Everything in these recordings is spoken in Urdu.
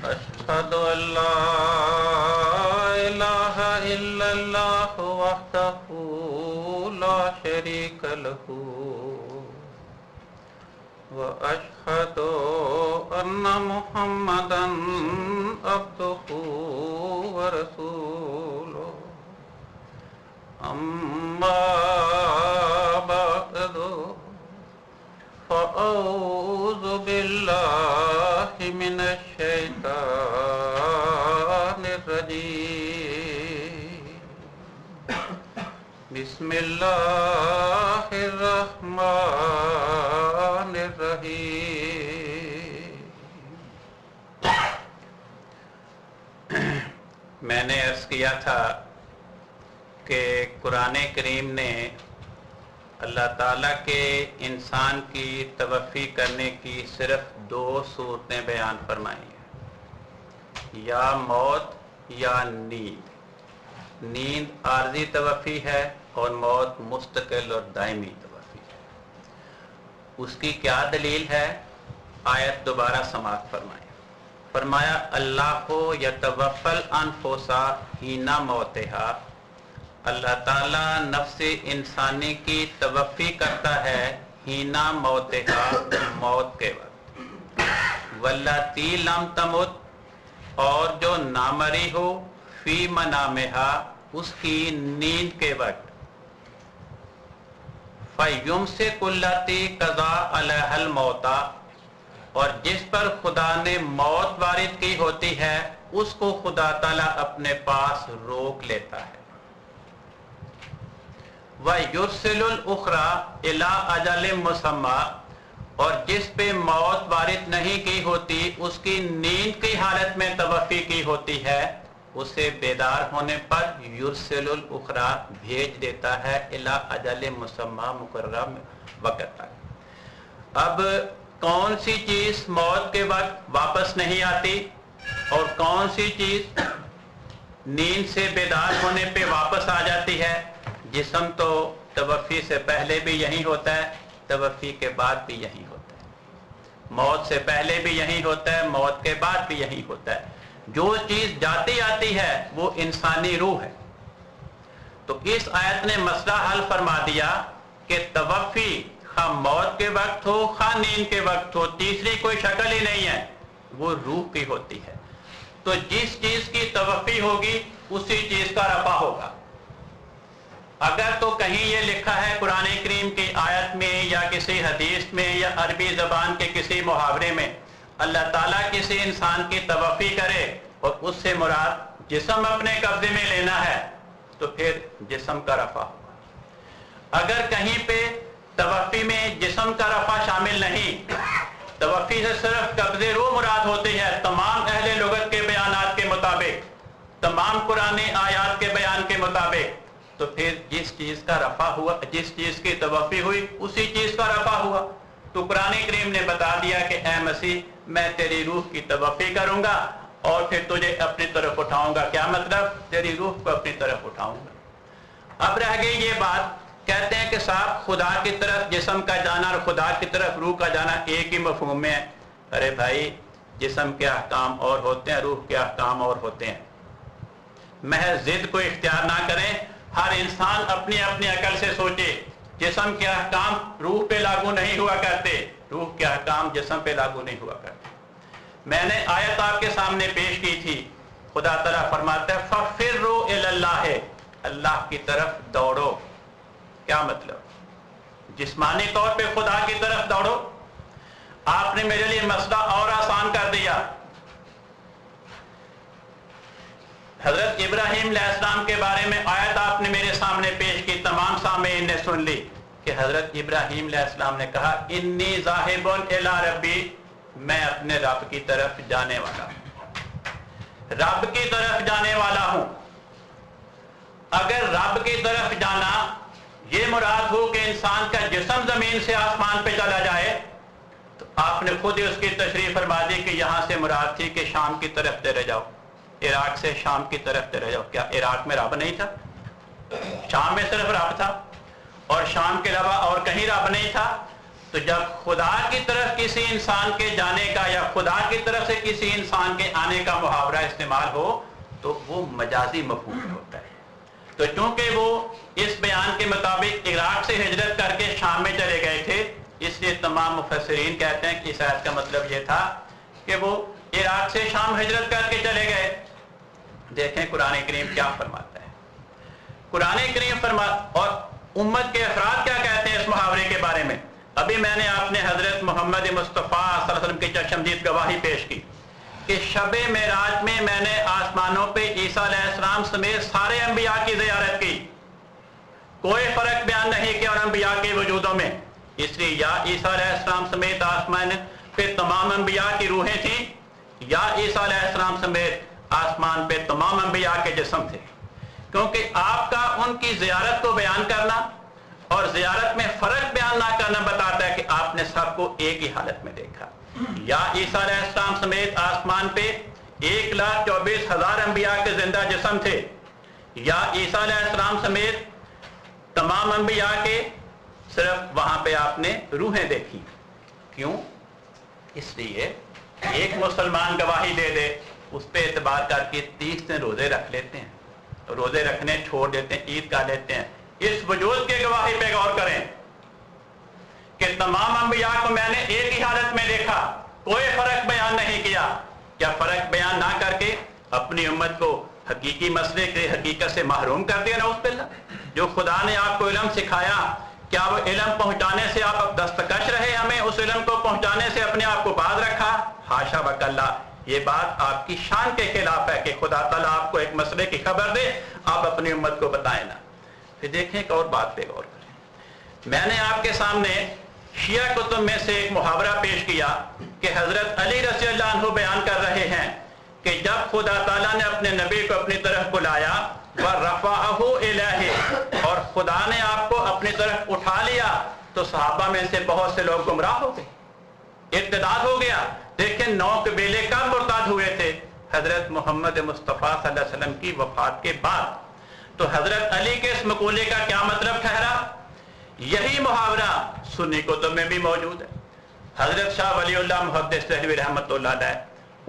أشهد أن لا إله إلا الله وحده لا شريك له وأشهد أن محمدا عبده ورسوله أما بعد فأعوذ بالله من الشيطان الرجيم بسم الله الرحمن الرحيم. میں نے عرض کیا تھا کہ قرآن کریم نے اللہ تعالیٰ کے انسان کی توفی کرنے کی صرف 2 صورتیں بیان فرمائی ہیں، یا موت یا نیند. نیند عارضی توفی ہے اور موت مستقل اور دائمی توفی ہے. اس کی کیا دلیل ہے؟ آیت دوبارہ سماعت فرمائیں. فرمایا اللہ یتوفل انفسا حین موتہا، اللہ تعالیٰ نفس انسانی کی توفی کرتا ہے حین موتہا، موت کے وقت. واللاتی لم تمت، اور جو نہ مری ہو فی منامہا، اس کی نیند کے وقت. فیمسک اللاتی قضا علیہا الموت، اور جس پر خدا نے موت وارد کی ہوتی ہے اس کو خدا تعالیٰ اپنے پاس روک لیتا ہے. وَيُرْسِلُ الْأُخْرَى إِلَىٰ أَجَلٍ مُّسَمًّى، اور جس پہ موت وارد نہیں کی ہوتی، اس کی نیند کی حالت میں توفی کی ہوتی ہے، اسے بیدار ہونے پر یرسل الاخری بھیج دیتا ہے الی اجل مسمى، مقررہ وقت تک. اب کون سی چیز موت کے وقت واپس نہیں آتی اور کون سی چیز نیند سے بیدار ہونے پہ واپس آ جاتی ہے؟ جسم تو توفی سے پہلے بھی یہی ہوتا ہے، توفی کے بعد بھی یہی ہوتا ہے. موت سے پہلے بھی یہی ہوتا ہے، موت کے بعد بھی یہی ہوتا ہے. جو چیز جاتی آتی ہے وہ انسانی روح ہے. تو اس آیت نے مسئلہ حل فرما دیا کہ توفی خواہ موت کے وقت ہو خواہ نیند کے وقت ہو، تیسری کوئی شکل ہی نہیں ہے، وہ روح کی ہوتی ہے. تو جس چیز کی توفی ہوگی اسی چیز کا رفع ہوگا. اگر تو کہیں یہ لکھا ہے قرآن کریم کی آیت میں یا کسی حدیث میں یا عربی زبان کے کسی محاورے میں اللہ تعالیٰ کسی انسان کی توفی کرے اور اس سے مراد جسم اپنے قبضے میں لینا ہے تو پھر جسم کا رفع ہوگا. اگر کہیں پہ توفی میں جسم کا رفع شامل نہیں، توفی سے صرف قبضے روح مراد ہوتی ہے تمام اہل لغت کے بیانات کے مطابق، تمام قرآن آیات کے بیان کے مطابق، تو پھر جس چیز کا رفع ہوا، جس چیز کی توفی ہوئی اسی چیز کا رفع ہوا. تو قرآن کریم نے بتا دیا کہ اے مسیح میں تیری روح کی توفی کروں گا اور پھر تجھے اپنی طرف اٹھاؤں گا. کیا مطلب؟ تیری روح کو اپنی طرف اٹھاؤں گا. اب رہ گئی یہ بات، کہتے ہیں کہ صاحب خدا کی طرف جسم کا جانا اور خدا کی طرف روح کا جانا ایک ہی مفہوم میں ہے. ارے بھائی، جسم کے احکام اور ہوتے ہیں، روح کے احکام اور ہوتے ہیں. محض ضد کو اختیار نہ کریں، ہر انسان اپنی اپنی عقل سے سوچے. جسم کے احکام روح پہ لاگو نہیں ہوا کرتے، روح کے احکام جسم پہ لاگو نہیں ہوا کرتے. میں نے آیت آپ کے سامنے پیش کی تھی. خدا تعالیٰ فرماتا ہے فَفِرُّوا إِلَى اللَّهِ، اللہ کی طرف دوڑو. کیا مطلب؟ جسمانی طور پہ خدا کی طرف دوڑو. آپ نے میرے لیے مسئلہ اور آسان کر دیا. حضرت ابراہیم علیہ السلام کے بارے میں آیت آپ نے میرے سامنے پیش کی، تمام سامعین نے سن لی کہ حضرت ابراہیم علیہ السلام نے کہا انی ذاہب الی ربی، میں اپنے رب کی طرف جانے والا ہوں، رب کی طرف جانے والا ہوں. اگر رب کی طرف جانا یہ مراد ہو کہ انسان کا جسم زمین سے آسمان پہ چلا جائے تو آپ نے خود ہی اس کی تشریح فرما دی کہ یہاں سے مراد تھی کہ شام کی طرف چلے جاؤ، عراق سے شام کی طرف چلے جاؤ. کیا عراق میں رب نہیں تھا؟ شام میں صرف رب تھا اور شام کے علاوہ اور کہیں رب نہیں تھا. تو جب خدا کی طرف کسی انسان کے جانے کا یا خدا کی طرف سے کسی انسان کے آنے کا محاورہ استعمال ہو تو وہ مجازی مفہوم میں ہوتا ہے. تو چونکہ وہ اس بیان کے مطابق عراق سے ہجرت کر کے شام میں چلے گئے تھے، اس لیے تمام مفسرین کہتے ہیں کہ اس آیت کا مطلب یہ تھا کہ وہ عراق سے شام ہجرت کر کے چلے گئے. دیکھیں قرآن کریم کیا فرماتا ہے. قرآن کریم اور امت کے افراد کیا کہتے ہیں اس محاورے کے بارے میں. ابھی میں نے آپ نے حضرت محمد مصطفیٰ صلی اللہ علیہ وسلم کی چشمدید گواہی پیش کی کہ شب معراج میں نے آسمانوں پہ عیسیٰ علیہ السلام سمیت سارے انبیاء کی زیارت کی، کوئی فرق بیان نہیں کیا اور انبیاء کے وجودوں میں. اس لیے یا عیسیٰ علیہ السلام سمیت آسمان پہ تمام انبیاء کی روحیں تھیں، یا عیسیٰ علیہ السلام سمیت آسمان پہ تمام انبیاء کے جسم تھے. کیونکہ آپ کا ان کی زیارت کو بیان کرنا اور زیارت میں فرق بیان نہ کرنا بتاتا ہے کہ آپ نے سب کو ایک ہی حالت میں دیکھا. یا عیسیٰ علیہ السلام سمیت آسمان پہ 1,24,000 انبیاء کے زندہ جسم تھے، یا عیسیٰ علیہ السلام سمیت تمام انبیاء کے صرف وہاں پہ آپ نے روحیں دیکھی. کیوں؟ اس لیے ایک مسلمان گواہی دے دے اس پہ اعتبار کر کے 30 دن روزے رکھ لیتے ہیں، روزے رکھنے چھوڑ دیتے ہیں، عید کا لیتے ہیں. اس وجود کے گواہی پہ غور کریں کہ تمام انبیاء کو میں نے ایک ہی حالت میں دیکھا، کوئی فرق بیان نہیں کیا. کیا فرق بیان نہ کر کے اپنی امت کو حقیقی مسئلے کے حقیقت سے محروم کر دیا؟ نعوذ باللہ. جو خدا نے آپ کو علم سکھایا، کیا وہ علم پہنچانے سے آپ دستکش رہے؟ ہمیں اس علم کو پہنچانے سے اپنے آپ کو باز رکھا؟ حاشا وکلا. یہ بات آپ کی شان کے خلاف ہے کہ خدا تعالیٰ آپ کو ایک مسئلے کی خبر دے، آپ اپنی امت کو بتائیں نا. پھر دیکھیں ایک اور بات پہ غور کریں. میں نے آپ کے سامنے شیعہ کتب میں سے ایک محاورہ پیش کیا کہ حضرت علی رضی اللہ عنہ بیان کر رہے ہیں کہ جب خدا تعالیٰ نے اپنے نبی کو اپنی طرف بلایا وَرَفَعَهُ إِلَيْهِ، اور خدا نے آپ کو اپنی طرف اٹھا لیا، تو صحابہ میں سے بہت سے لوگ گمراہ ہو گئے، ارتداد ہو گیا. دیکھیں 9 قبیلے کب مرتد ہوئے تھے؟ حضرت محمد مصطفیٰ صلی اللہ علیہ وسلم کی وفات کے بعد. تو حضرت علی کے اس مقولے کا کیا مطلب ٹھہرا؟ یہی محاورہ سنی کتب میں بھی موجود ہے. حضرت شاہ ولی اللہ محدث دہلوی رحمۃ اللہ علیہ،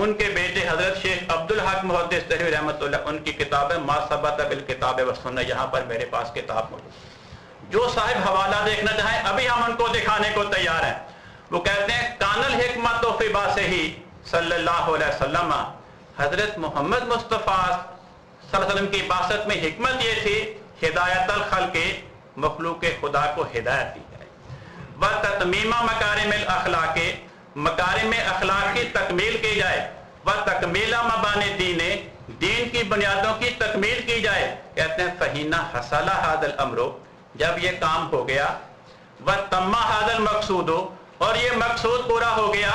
ان کے بیٹے حضرت شیخ عبدالحق محدث دہلوی رحمۃ اللہ، ان کی کتاب ہے ما ثبت بالکتاب والسنہ، یہاں پر میرے پاس کتاب موجود. جو صاحب حوالہ دیکھنا چاہیں ابھی ہم ان کو دکھانے کو تیار ہیں. وہ کہتے ہیں کان الحکمت فی باسہ صلی اللہ علیہ وسلم، حضرت محمد مصطفیٰ صلی اللہ علیہ وسلم کی بعثت میں حکمت یہ تھی ہدایت الخلق، مخلوق خدا کو ہدایت دی جائے، وتتمیم مکارم الاخلاق، مکارم اخلاق کی تکمیل کی جائے، وتکمیل مبانی دین، دین کی بنیادوں کی تکمیل کی جائے. کہتے ہیں فہینہ حصل ھذا الامر، جب یہ کام ہو گیا، وتم ھذا المقصود، اور یہ مقصود پورا ہو گیا،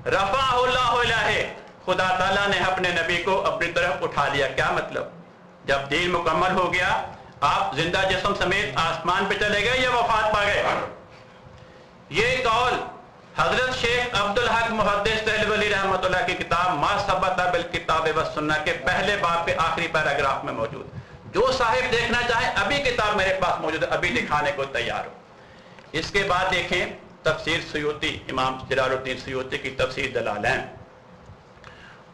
رفعہ اللہ الیہ، خدا تعالیٰ نے اپنے نبی کو اپنی طرف اٹھا لیا. کیا مطلب؟ جب دین مکمل ہو گیا، آپ زندہ جسم سمیت آسمان پہ چلے گئے یا وفات پا گئے؟ یہ قول حضرت شیخ عبدالحق محدث دہلوی رحمۃ اللہ کی کتاب ما ثبت بالکتاب والسنہ کے پہلے باب کے آخری پیراگراف میں موجود. جو صاحب دیکھنا چاہے ابھی کتاب میرے پاس موجود ہے، ابھی دکھانے کو تیار ہو. اس کے بعد دیکھیں تفسیر سیوطی، امام جلال الدین سیوطی کی تفسیر جلالین،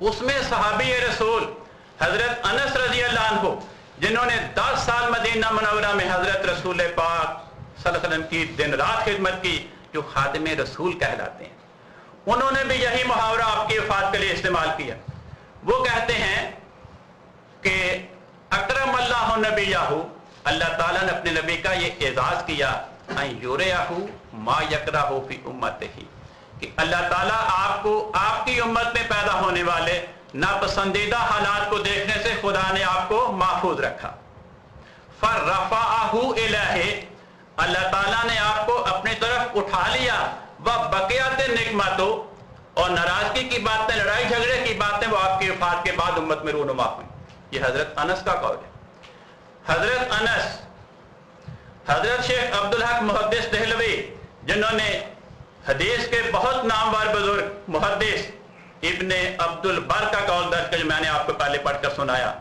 اس میں صحابی رسول حضرت انس رضی اللہ عنہ، جنہوں نے 10 سال مدینہ منورہ میں حضرت رسول پاک صلی اللہ علیہ وسلم کی دن رات خدمت کی، جو خادم رسول کہلاتے ہیں، انہوں نے بھی یہی محاورہ آپ کی وفات کے لیے استعمال کیا. وہ کہتے ہیں کہ اکرم اللہ نبیہ، اللہ تعالیٰ نے اپنے نبی کا یہ اعزاز کیا، ان یریہ ما یکرہ فی امتہ، کہ اللہ تعالیٰ آپ کو آپ کی امت میں پیدا ہونے والے ناپسندیدہ حالات کو دیکھنے سے خدا نے آپ کو محفوظ رکھا. فرفعہ الیہ، اللہ تعالیٰ نے آپ کو اپنی طرف اٹھا لیا. وبقیت نقمت، اور ناراضگی کی باتیں، لڑائی جھگڑے کی باتیں وہ آپ کی وفات کے بعد امت میں رونما ہوئی. یہ حضرت انس کا قول ہے. حضرت انس، حضرت شیخ عبدالحق محدث دہلوی، جنہوں نے حدیث کے بہت نامور بزرگ محدث ابن عبد البر کا قول درج جو میں نے آپ کو پہلے پڑھ کر سنایا.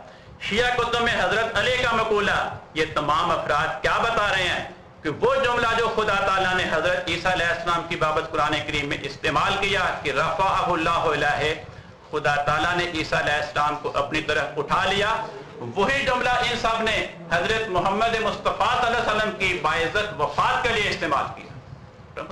شیعہ کتب میں حضرت علی کا مقولہ، یہ تمام افراد کیا بتا رہے ہیں کہ وہ جملہ جو خدا تعالیٰ نے حضرت عیسیٰ علیہ السلام کی بابت قرآن کریم میں استعمال کیا کہ رفعہ اللہ الہ، خدا تعالیٰ نے عیسیٰ علیہ السلام کو اپنی طرف اٹھا لیا، وہی جملہ ان سب نے حضرت محمد مصطفیٰ صلی اللہ علیہ وسلم کی باعزت وفات کے لیے استعمال کیا۔